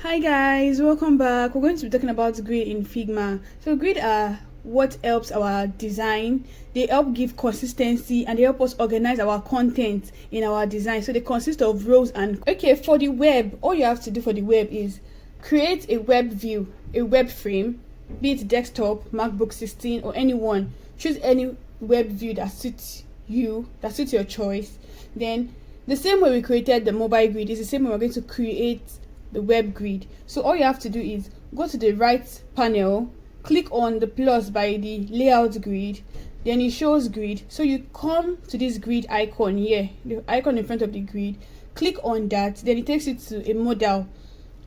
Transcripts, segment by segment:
Hi guys, welcome back. We're going to be talking about grid in Figma. So grid are what helps our design. They help give consistency and they help us organize our content in our design. So they consist of rows and for the web, all you have to do for the web is create a web view, a web frame, be it desktop, MacBook 16 or anyone. Choose any web view that suits you, that suits your choice. Then the same way we created the mobile grid is the same way we're going to create the web grid. So all you have to do is go to the right panel, click on the plus by the layout grid, then it shows grid. So you come to this grid icon here, the icon in front of the grid, click on that, then it takes you to a modal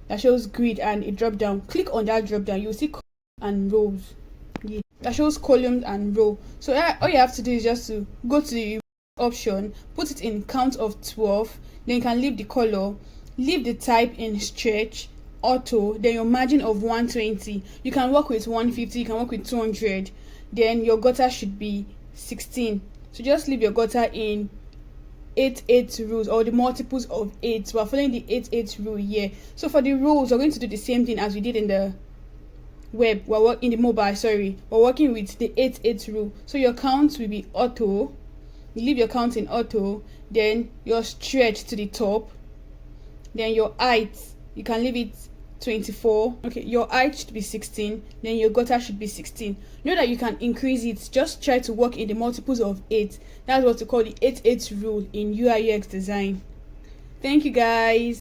that shows grid and a drop down. Click on that drop down, you'll see columns and rows. Yeah, that shows columns and row. So all you have to do is just to go to the option, put it in count of 12, then you can leave the color, leave the type in stretch, auto, then your margin of 120. You can work with 150, you can work with 200. Then your gutter should be 16. So just leave your gutter in 8 rules or the multiples of 8. So we're following the 8 rule here. So for the rules, we're going to do the same thing as we did in the web. We're in the mobile, sorry. We're working with the 8 rule. So your count will be auto. You leave your count in auto, then your stretch to the top. Then your height, you can leave it 24. Okay, your height should be 16. Then your gutter should be 16. Know that you can increase it. Just try to work in the multiples of 8. That's what we call the 8 rule in UI UX design. Thank you guys.